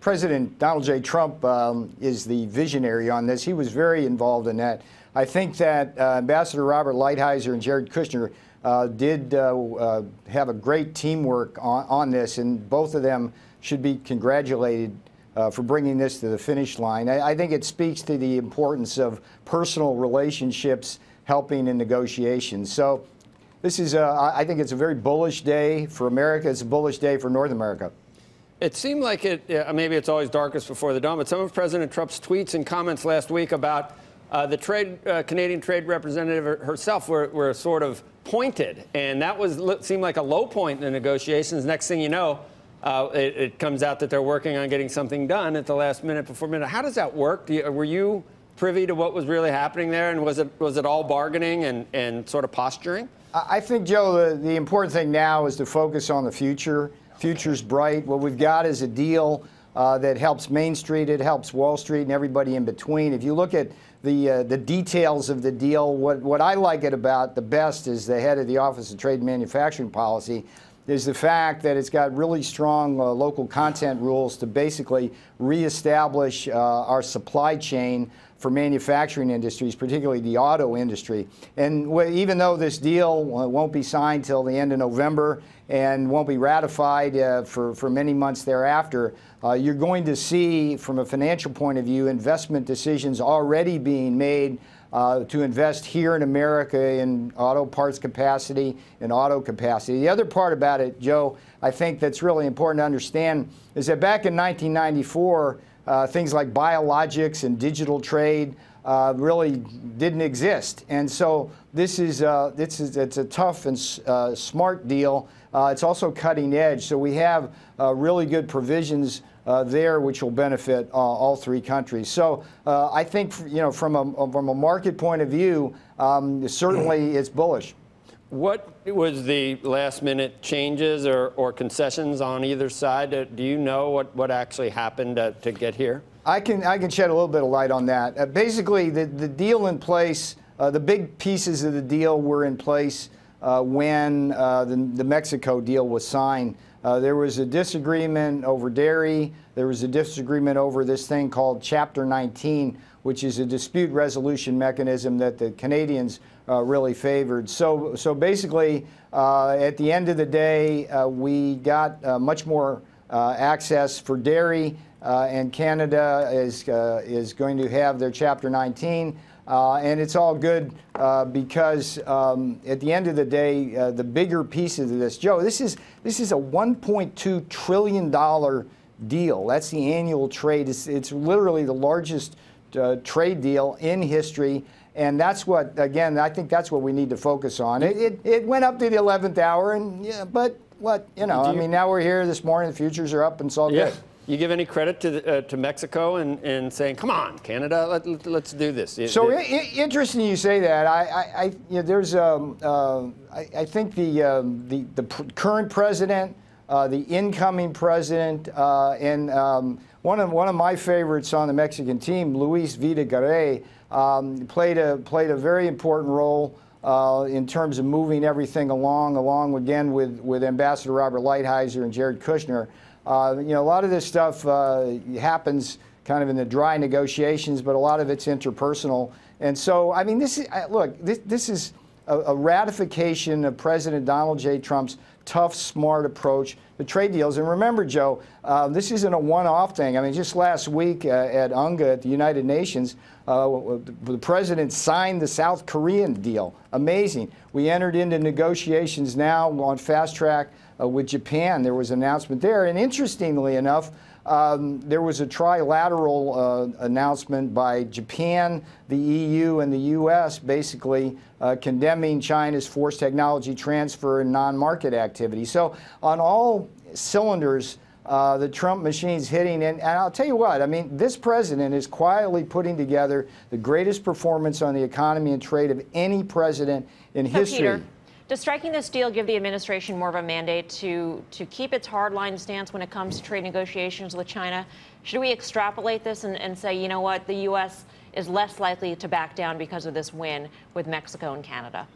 President Donald J. Trump is the visionary on this. He was very involved in that. I think that Ambassador Robert Lighthizer and Jared Kushner did have a great teamwork on this, and both of them should be congratulated for bringing this to the finish line. I think it speaks to the importance of personal relationships helping in negotiations. So this is, I think it's a very bullish day for America. It's a bullish day for North America. It seemed like maybe it's always darkest before the dawn, but some of President Trump's tweets and comments last week about the Canadian trade representative herself were sort of pointed, and that seemed like a low point in the negotiations. Next thing you know, it comes out that they're working on getting something done at the last minute before midnight. How does that work? Were you privy to what was really happening there, and was it all bargaining and sort of posturing? I think, Joe, the important thing now is to focus on the future. Future's bright. What we've got is a deal that helps Main Street, it helps Wall Street, and everybody in between. If you look at the details of the deal, what I like it about the best is the head of the Office of Trade and Manufacturing Policy is the fact that it's got really strong local content rules to basically reestablish our supply chain for manufacturing industries, particularly the auto industry. And even though this deal won't be signed till the end of November and won't be ratified for many months thereafter, you're going to see, from a financial point of view, investment decisions already being made to invest here in America in auto parts capacity and auto capacity. The other part about it, Joe, I think that's really important to understand is that back in 1994, things like biologics and digital trade really didn't exist, and so it's a tough and smart deal. It's also cutting edge, so we have really good provisions there which will benefit all three countries. So I think from a market point of view, certainly it's bullish. What was the last-minute changes or concessions on either side? Do you know what actually happened to get here? I can shed a little bit of light on that. Basically, the deal in place, the big pieces of the deal were in place when the Mexico deal was signed. There was a disagreement over dairy. There was a disagreement over this thing called Chapter 19, which is a dispute resolution mechanism that the Canadians really favored. So basically, at the end of the day, we got much more access for dairy, and Canada is going to have their Chapter 19. And it's all good because at the end of the day, the bigger pieces of this, Joe, this is a $1.2 trillion deal. That's the annual trade. It's literally the largest trade deal in history. And that's what, again, I think that's what we need to focus on. It went up to the 11th hour, and yeah, but what, I mean, now we're here this morning, the futures are up, and it's all good. You give any credit to Mexico and saying, come on, Canada, let's do this? So interesting you say that. I think the current president, the incoming president, and one of my favorites on the Mexican team, Luis Videgaray, played a very important role in terms of moving everything along again with Ambassador Robert Lighthizer and Jared Kushner. A lot of this stuff happens kind of in the dry negotiations, but a lot of it's interpersonal. And so, I mean, this is a ratification of President Donald J. Trump's tough, smart approach to trade deals. And remember, Joe, this isn't a one-off thing. I mean, just last week at UNGA at the United Nations, the president signed the South Korean deal. Amazing. We entered into negotiations now on fast track with Japan. There was an announcement there. And interestingly enough, there was a trilateral announcement by Japan, the EU, and the U.S. basically condemning China's forced technology transfer and non-market activity. So on all cylinders, the Trump machine's hitting. And I'll tell you what, I mean, this president is quietly putting together the greatest performance on the economy and trade of any president in history. Peter, does striking this deal give the administration more of a mandate to keep its hardline stance when it comes to trade negotiations with China? Should we extrapolate this and say, you know what, the U.S. is less likely to back down because of this win with Mexico and Canada?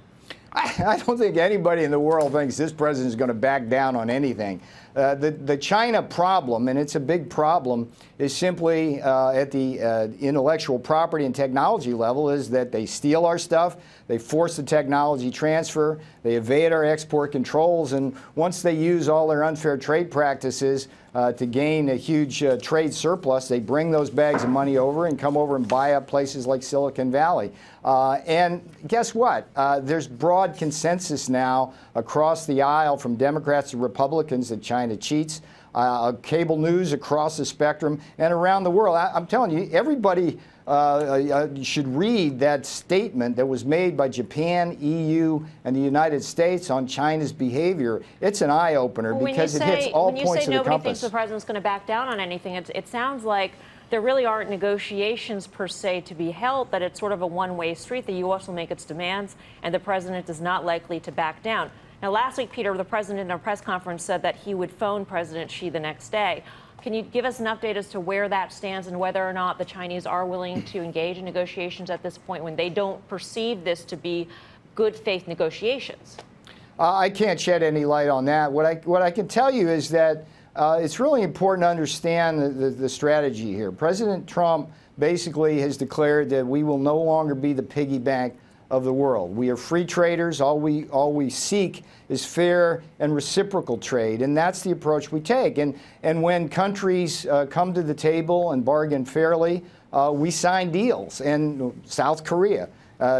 I don't think anybody in the world thinks this president is going to back down on anything. The China problem, and it's a big problem, is simply at the intellectual property and technology level, is that they steal our stuff, they force the technology transfer, they evade our export controls, and once they use all their unfair trade practices to gain a huge trade surplus, they bring those bags of money over and come over and buy up places like Silicon Valley. And guess what? There's broad consensus now across the aisle from Democrats to Republicans that China cheats. Cable news across the spectrum and around the world. I'm telling you, everybody should read that statement that was made by Japan, EU, and the United States on China's behavior. It's an eye-opener because it hits all points of the compass. When you say nobody thinks the president's going to back down on anything, it sounds like there really aren't negotiations per se to be held, that it's sort of a one-way street. The U.S. will make its demands, and the president is not likely to back down. Now, last week, Peter, the president in a press conference said that he would phone President Xi the next day. Can you give us an update as to where that stands and whether or not the Chinese are willing to engage in negotiations at this point when they don't perceive this to be good faith negotiations? I can't shed any light on that. What I can tell you is that it's really important to understand the strategy here. President Trump basically has declared that we will no longer be the piggy bank of the world. We are free traders. All we seek is fair and reciprocal trade, and that's the approach we take. And when countries come to the table and bargain fairly, we sign deals. And South Korea.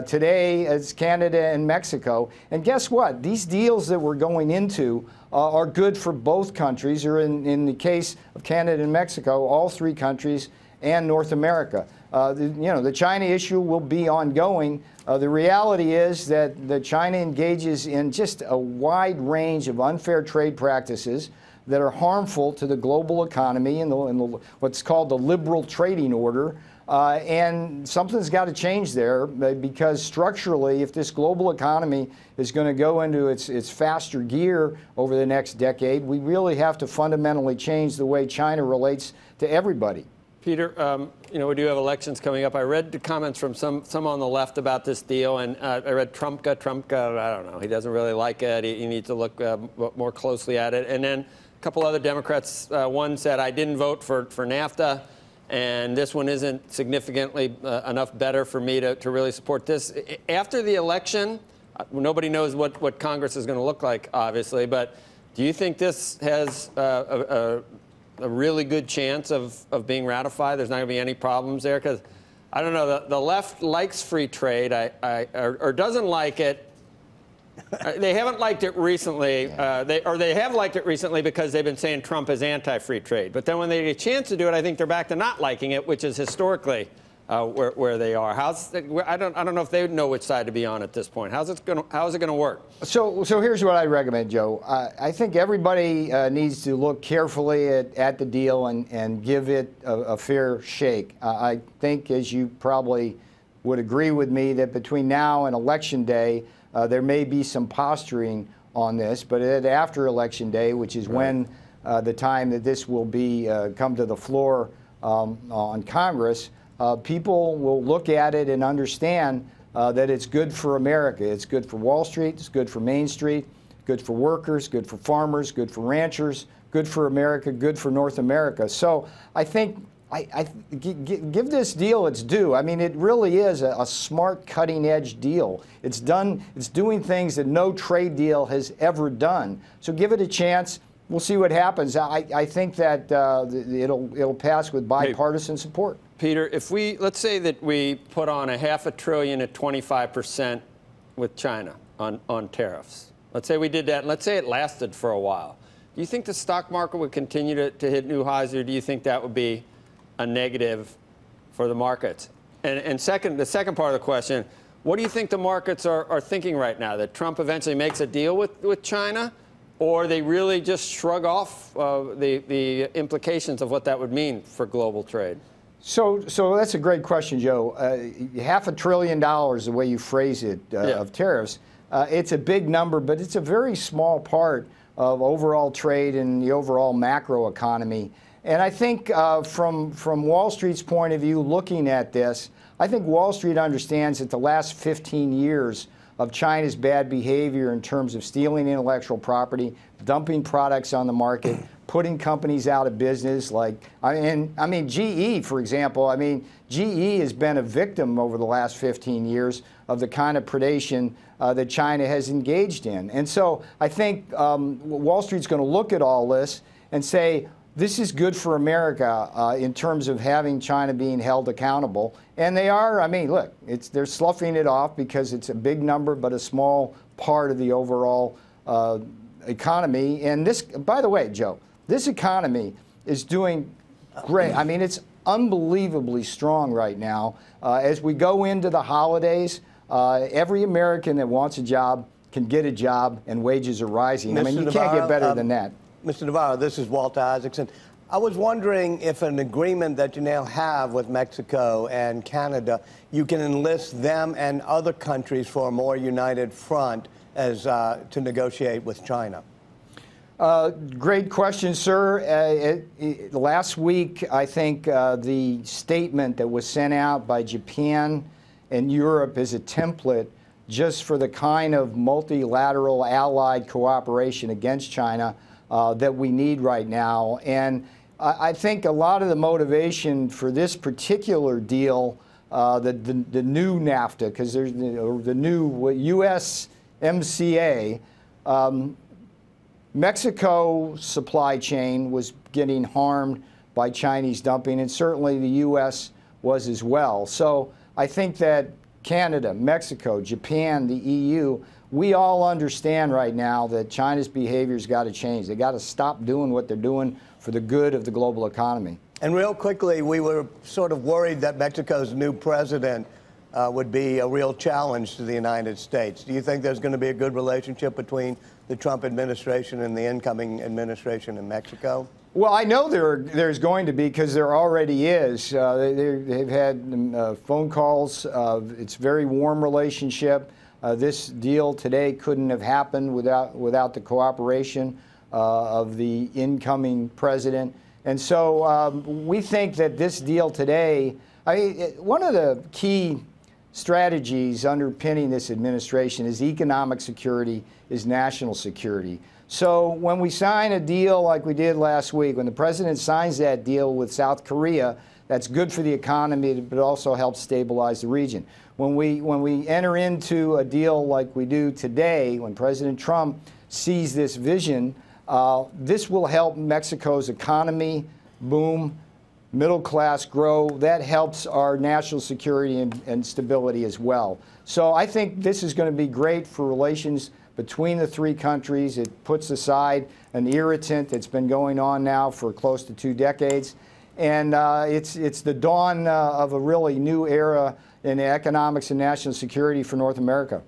Today, it's Canada and Mexico. And guess what? These deals that we're going into are good for both countries, or in the case of Canada and Mexico, all three countries and North America. The China issue will be ongoing. The reality is that China engages in just a wide range of unfair trade practices that are harmful to the global economy and what's called the liberal trading order. And something's got to change there, because structurally, if this global economy is going to go into its faster gear over the next decade, we really have to fundamentally change the way China relates to everybody. Peter, we do have elections coming up. I read the comments from some on the left about this deal, and I read Trump, I don't know, he doesn't really like it. He needs to look more closely at it. And then a couple other Democrats, one said, I didn't vote for NAFTA, and this one isn't significantly enough better for me to really support this. After the election, nobody knows what Congress is going to look like, obviously, but do you think this has a really good chance of being ratified? There's not going to be any problems there? Because, I don't know, the left likes free trade or doesn't like it. They haven't liked it recently. They have liked it recently because they've been saying Trump is anti-free trade. But then when they get a chance to do it, I think they're back to not liking it, which is historically where they are. I don't know if they know which side to be on at this point. How is it going to work? So here's what I recommend, Joe. I think everybody needs to look carefully at the deal and give it a fair shake. I think, as you probably would agree with me, that between now and Election Day, there may be some posturing on this, but after Election Day, which is when the time that this will be come to the floor on Congress, people will look at it and understand that it's good for America. It's good for Wall Street. It's good for Main Street. Good for workers. Good for farmers. Good for ranchers. Good for America. Good for North America. So I think give this deal its due. I mean, it really is a smart, cutting-edge deal. It's doing things that no trade deal has ever done. So give it a chance. We'll see what happens. I think that it'll pass with bipartisan support. Peter, let's say that we put on $500 billion at 25% with China on tariffs. Let's say we did that, and let's say it lasted for a while. Do you think the stock market would continue to hit new highs, or do you think that would be a negative for the markets? And the second part of the question, what do you think the markets are thinking right now? That Trump eventually makes a deal with China, or they really just shrug off the implications of what that would mean for global trade? So that's a great question, Joe. $500 billion, the way you phrase it, of tariffs, it's a big number, but it's a very small part of overall trade and the overall macro economy. And I think from Wall Street's point of view, looking at this, I think Wall Street understands that the last 15 years of China's bad behavior in terms of stealing intellectual property, dumping products on the market, putting companies out of business. Like, I mean, GE, for example. I mean, GE has been a victim over the last 15 years of the kind of predation that China has engaged in. And so I think Wall Street's going to look at all this and say, this is good for America in terms of having China being held accountable. And they are. I mean, look, they're sloughing it off because it's a big number, but a small part of the overall economy. And this, by the way, Joe, this economy is doing great. I mean, it's unbelievably strong right now. As we go into the holidays, every American that wants a job can get a job, and wages are rising. I mean, you can't get better than that. Mr. Navarro, this is Walter Isaacson. I was wondering if an agreement that you now have with Mexico and Canada, you can enlist them and other countries for a more united front as to negotiate with China. Great question, sir. Last week, I think the statement that was sent out by Japan and Europe is a template just for the kind of multilateral allied cooperation against China that we need right now. And I think a lot of the motivation for this particular deal, the new NAFTA, because there's the new USMCA, Mexico's supply chain was getting harmed by Chinese dumping, and certainly the U.S. was as well. So I think that Canada, Mexico, Japan, the EU, we all understand right now that China's behavior's got to change. They got to stop doing what they're doing for the good of the global economy. And real quickly, we were sort of worried that Mexico's new president would be a real challenge to the United States. Do you think there's going to be a good relationship between the Trump administration and the incoming administration in Mexico? Well, I know there's going to be, because there already is. They've had phone calls. It's a very warm relationship. This deal today couldn't have happened without the cooperation of the incoming president. And so we think that this deal today, one of the key strategies underpinning this administration is economic security, is national security. So when we sign a deal like we did last week, when the president signs that deal with South Korea, that's good for the economy, but it also helps stabilize the region. When we enter into a deal like we do today, when President Trump sees this vision, this will help Mexico's economy boom, middle class grow. That helps our national security and stability as well. So I think this is going to be great for relations between the three countries. It puts aside an irritant that's been going on now for close to 2 decades. And it's the dawn of a really new era in economics and national security for North America.